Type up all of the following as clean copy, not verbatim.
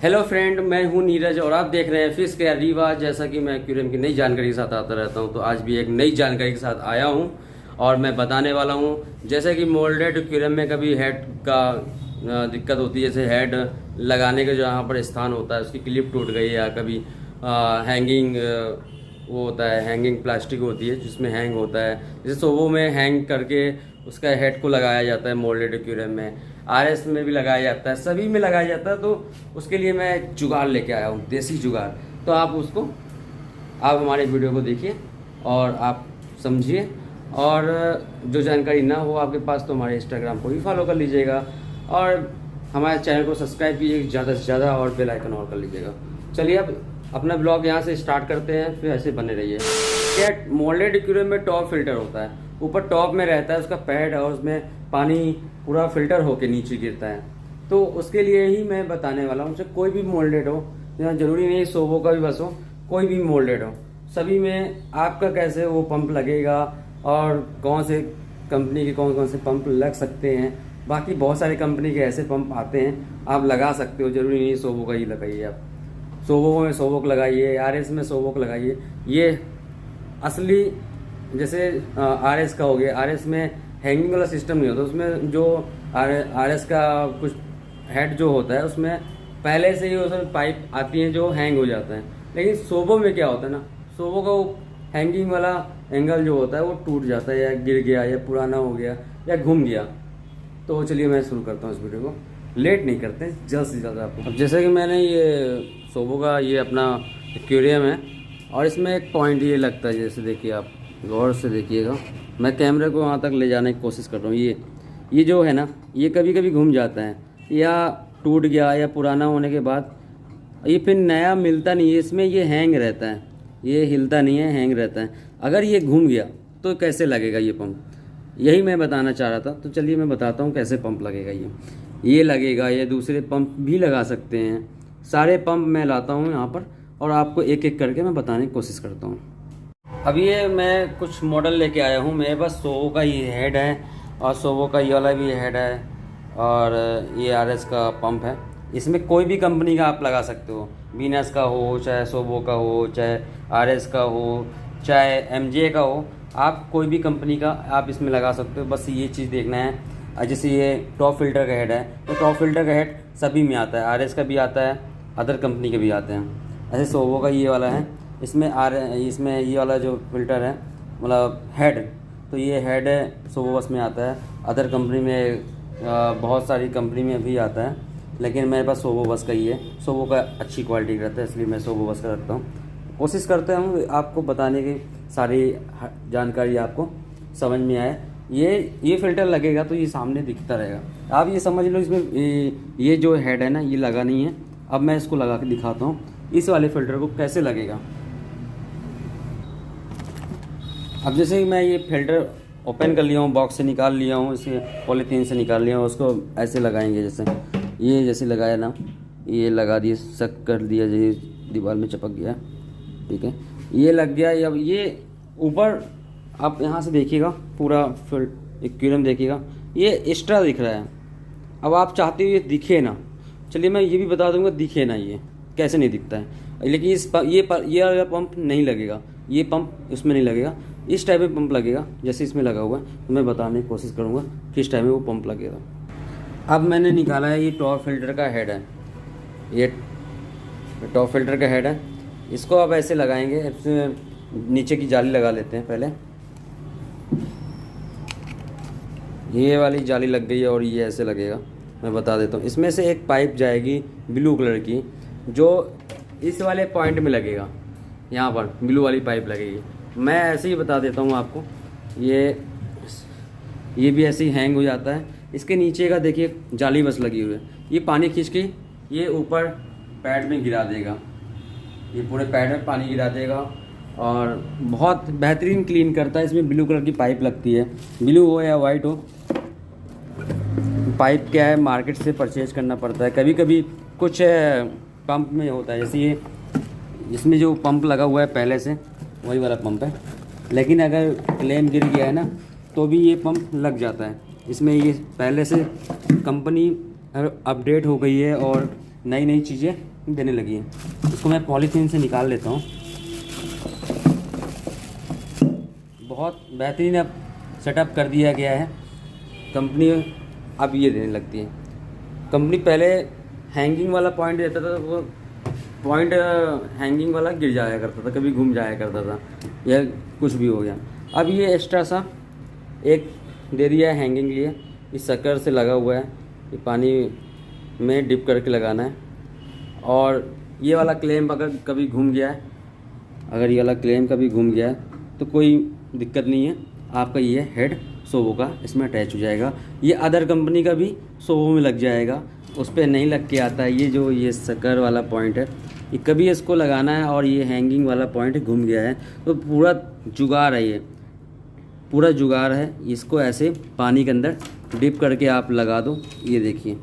Hello friend, मैं हूं नीरज और आप देख रहे हैं फिश केयर रीवा। जैसा कि मैं एक्वेरियम की नई जानकारी के साथ आता रहता हूं, तो आज भी एक नई जानकारी के साथ आया हूं और मैं बताने वाला हूं। जैसे कि मोल्डेड एक्वेरियम में कभी हेड का दिक्कत होती है, जैसे हेड लगाने का जहाँ पर स्थान होता है उसकी क्लिप टूट गई, या कभी हैंगिंग वो होता है, हैंगिंग प्लास्टिक होती है जिसमें हैंग होता है, जैसे सोवो में हैंग करके उसका हेड को लगाया जाता है। मोल्डेड एक्वेरियम में, आरएस में भी लगाया जाता है, सभी में लगाया जाता है। तो उसके लिए मैं जुगाड़ लेके आया हूँ, देसी जुगाड़। तो आप हमारे वीडियो को देखिए और आप समझिए, और जो जानकारी ना हो आपके पास तो हमारे इंस्टाग्राम को भी फॉलो कर लीजिएगा और हमारे चैनल को सब्सक्राइब कीजिए ज़्यादा से ज़्यादा और बेल आइकन ऑन कर लीजिएगा। चलिए अब अपना ब्लॉग यहाँ से स्टार्ट करते हैं, फिर ऐसे बने रहिए। क्या मोल्डेड एक्वेरियम में टॉप फिल्टर होता है, ऊपर टॉप में रहता है उसका पैड और उसमें पानी पूरा फिल्टर होके नीचे गिरता है। तो उसके लिए ही मैं बताने वाला हूँ। कोई भी मोल्डेड हो, जरूरी नहीं सोवो का भी बस हो, कोई भी मोल्डेड हो, सभी में आपका कैसे वो पंप लगेगा और कौन से कंपनी के कौन कौन से पंप लग सकते हैं। बाकी बहुत सारे कंपनी के ऐसे पंप आते हैं, आप लगा सकते हो, जरूरी नहीं सोवो का ही लगाइए। आप सोवो में सोवो का लगाइए, आरएस में सोवो का लगाइए। ये असली जैसे आरएस का हो गया, आरएस में हैंगिंग वाला सिस्टम नहीं होता, उसमें जो आरएस का कुछ हेड जो होता है उसमें पहले से ही उसमें पाइप आती है जो हैंग हो जाता है। लेकिन सोवो में क्या होता है ना, सोवो का वो हैंगिंग वाला एंगल जो होता है वो टूट जाता है, या गिर गया, या पुराना हो गया, या घूम गया। तो चलिए मैं शुरू करता हूँ इस वीडियो को, लेट नहीं करते, जल्द से जल्द आपको। अब जैसे कि मैंने ये सोवो का ये अपना एक्वेरियम है और इसमें एक पॉइंट ये लगता है, जैसे देखिए आप गौर से देखिएगा, मैं कैमरे को वहाँ तक ले जाने की कोशिश कर रहा हूँ। ये जो है ना, ये कभी कभी घूम जाता है या टूट गया, या पुराना होने के बाद ये फिर नया मिलता नहीं है, इसमें ये हैंग रहता है, ये हिलता नहीं है, हैंग रहता है। अगर ये घूम गया तो कैसे लगेगा ये पंप, यही मैं बताना चाह रहा था। तो चलिए मैं बताता हूँ कैसे पंप लगेगा। ये लगेगा, ये दूसरे पंप भी लगा सकते हैं, सारे पंप मैं लाता हूँ यहाँ पर और आपको एक एक करके मैं बताने की कोशिश करता हूँ। अब ये मैं कुछ मॉडल लेके आया हूँ, मेरे पास सोवो का ये हेड है और सोवो का ये वाला भी हेड है, और ये आरएस का पंप है। इसमें कोई भी कंपनी का आप लगा सकते हो, वीनस का हो, चाहे सोवो का हो, चाहे आरएस का हो, चाहे एमजे का हो, आप कोई भी कंपनी का आप इसमें लगा सकते हो। बस ये चीज़ देखना है। जैसे ये टॉप फिल्टर का हेड है, तो टॉप फिल्टर का हेड सभी में आता है, आरएस का भी आता है, अदर कंपनी के भी आते हैं। ऐसे सोवो का ये वाला है, इसमें ये वाला जो फिल्टर है मतलब हेड, तो ये हेड है सोवो बस में आता है। अदर कंपनी में बहुत सारी कंपनी में भी आता है, लेकिन मेरे पास सोवो बस का ही है। सोवो का अच्छी क्वालिटी का रहता है, इसलिए मैं सोवो बस का रखता हूँ। कोशिश करता हूँ आपको बताने की सारी जानकारी आपको समझ में आए। ये फिल्टर लगेगा तो ये सामने दिखता रहेगा, आप ये समझ लो। इसमें ये जो हेड है ना, ये लगा नहीं है। अब मैं इसको लगा के दिखाता हूँ इस वाले फिल्टर को कैसे लगेगा। अब जैसे कि मैं ये फिल्टर ओपन कर लिया हूँ, बॉक्स से निकाल लिया हूँ, इसे पॉलीथीन से निकाल लिया हूँ, उसको ऐसे लगाएंगे। जैसे लगाया ना, ये लगा दिए, सक कर दिया, ये दीवार में चिपक गया, ठीक है, ये लग गया। अब ये ऊपर आप यहाँ से देखिएगा, पूरा एक्वेरियम देखिएगा, ये एक्स्ट्रा दिख रहा है। अब आप चाहते हो ये दिखे ना, चलिए मैं ये भी बता दूंगा दिखे ना ये कैसे नहीं दिखता है। लेकिन ये वाला पंप नहीं लगेगा, ये पंप इसमें नहीं लगेगा, इस टाइप में पंप लगेगा जैसे इसमें लगा हुआ है। तो मैं बताने की कोशिश करूँगा किस टाइप में वो पंप लगेगा। अब मैंने निकाला है, ये टॉप फिल्टर का हेड है, ये टॉप फिल्टर का हेड है। इसको अब ऐसे लगाएंगे, इसमें नीचे की जाली लगा लेते हैं पहले। ये वाली जाली लग गई है और ये ऐसे लगेगा, मैं बता देता हूँ। इसमें से एक पाइप जाएगी ब्लू कलर की, जो इस वाले पॉइंट में लगेगा, यहाँ पर ब्लू वाली पाइप लगेगी। मैं ऐसे ही बता देता हूँ आपको। ये भी ऐसे ही हैंग हो जाता है। इसके नीचे का देखिए जाली बस लगी हुई है, ये पानी खींच के ये ऊपर पैड में गिरा देगा, ये पूरे पैड में पानी गिरा देगा और बहुत बेहतरीन क्लीन करता है। इसमें ब्लू कलर की पाइप लगती है, ब्लू हो या वाइट हो। पाइप क्या है, मार्केट से परचेज करना पड़ता है। कभी कभी कुछ पंप में होता है, जैसे ये इसमें जो पंप लगा हुआ है पहले से वही वाला पंप है, लेकिन अगर क्लेम गिर गया है ना तो भी ये पंप लग जाता है। इसमें ये पहले से कंपनी अपडेट हो गई है और नई नई चीज़ें देने लगी है। इसको मैं पॉलीथीन से निकाल लेता हूँ। बहुत बेहतरीन अब सेटअप कर दिया गया है कंपनी, अब ये देने लगती है। कंपनी पहले हैंगिंग वाला पॉइंट देता था, वो पॉइंट हैंगिंग वाला गिर जाया करता था, कभी घूम जाया करता था या कुछ भी हो गया। अब ये एक्स्ट्रा सा एक दे दिया है हैंगिंग लिए, इस शक्कर से लगा हुआ है, ये पानी में डिप करके लगाना है। और ये वाला क्लेम अगर कभी घूम गया है, अगर ये वाला क्लेम कभी घूम गया है तो कोई दिक्कत नहीं है, आपका ये हेड सोवो का इसमें अटैच हो जाएगा। ये अदर कंपनी का भी सोवो में लग जाएगा, उस पर नहीं लग के आता है। ये जो ये शक्कर वाला पॉइंट है, ये कभी इसको लगाना है और ये हैंगिंग वाला पॉइंट घूम गया है तो पूरा जुगाड़ है, ये पूरा जुगाड़ है। इसको ऐसे पानी के अंदर डिप करके आप लगा दो। ये देखिए,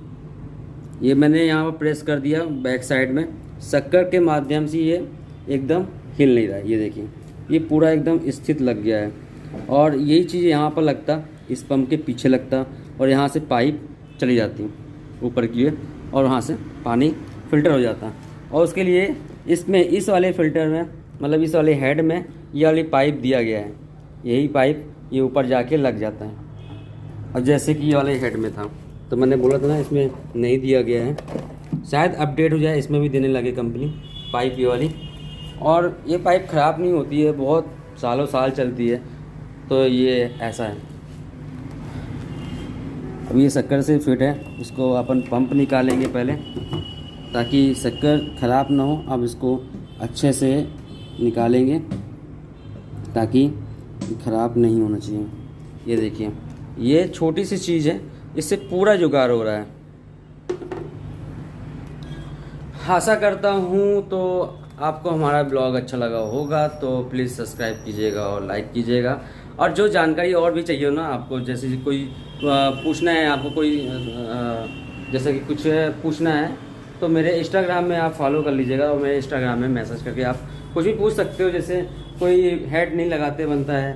ये मैंने यहाँ पर प्रेस कर दिया बैक साइड में, शक्कर के माध्यम से ये एकदम हिल नहीं रहा है। ये देखिए, ये पूरा एकदम स्थित लग गया है। और यही चीज़ यहाँ पर लगता, इस पंप के पीछे लगता, और यहाँ से पाइप चली जाती ऊपर की ओर और वहाँ से पानी फ़िल्टर हो जाता। और उसके लिए इसमें इस वाले फ़िल्टर में, मतलब इस वाले हेड में ये वाली पाइप दिया गया है, यही पाइप ये ऊपर जाके लग जाता है। और जैसे कि ये वाले हेड में था, तो मैंने बोला था ना इसमें नहीं दिया गया है, शायद अपडेट हो जाए, इसमें भी देने लगे कंपनी पाइप ये वाली। और ये पाइप ख़राब नहीं होती है, बहुत सालों साल चलती है। तो ये ऐसा है। अब ये शक्कर से फिट है, इसको अपन पंप निकालेंगे पहले ताकि शक्कर ख़राब ना हो। अब इसको अच्छे से निकालेंगे ताकि ख़राब नहीं होना चाहिए। ये देखिए, ये छोटी सी चीज़ है, इससे पूरा जुगाड़ हो रहा है। आशा करता हूँ तो आपको हमारा ब्लॉग अच्छा लगा होगा, तो प्लीज़ सब्सक्राइब कीजिएगा और लाइक कीजिएगा। और जो जानकारी और भी चाहिए हो ना आपको, जैसे कोई पूछना है आपको, कोई जैसे कि कुछ पूछना है, तो मेरे इंस्टाग्राम में आप फॉलो कर लीजिएगा और मेरे इंस्टाग्राम में मैसेज करके आप कुछ भी पूछ सकते हो। जैसे कोई हेड नहीं लगाते बनता है,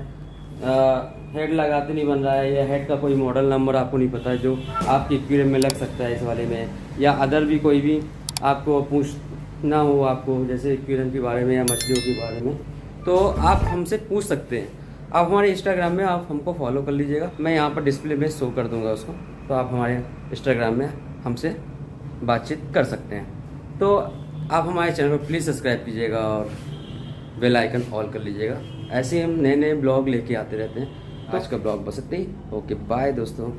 हेड लगाते नहीं बन रहा है, या हेड का कोई मॉडल नंबर आपको नहीं पता है जो आपकी एक्वेरियम में लग सकता है इस वाले में, या अदर भी कोई भी आपको पूछना हो आपको, जैसे एक्वेरियम के बारे में या मछलियों के बारे में, तो आप हमसे पूछ सकते हैं। आप हमारे इंस्टाग्राम में आप हमको फॉलो कर लीजिएगा, मैं यहाँ पर डिस्प्ले में शो कर दूँगा उसको, तो आप हमारे इंस्टाग्राम में हमसे बातचीत कर सकते हैं। तो आप हमारे चैनल को प्लीज़ सब्सक्राइब कीजिएगा और बेल आइकन ऑल कर लीजिएगा। ऐसे ही हम नए नए ब्लॉग लेके आते रहते हैं। आज का ब्लॉग बस इतना ही। ओके, बाय दोस्तों।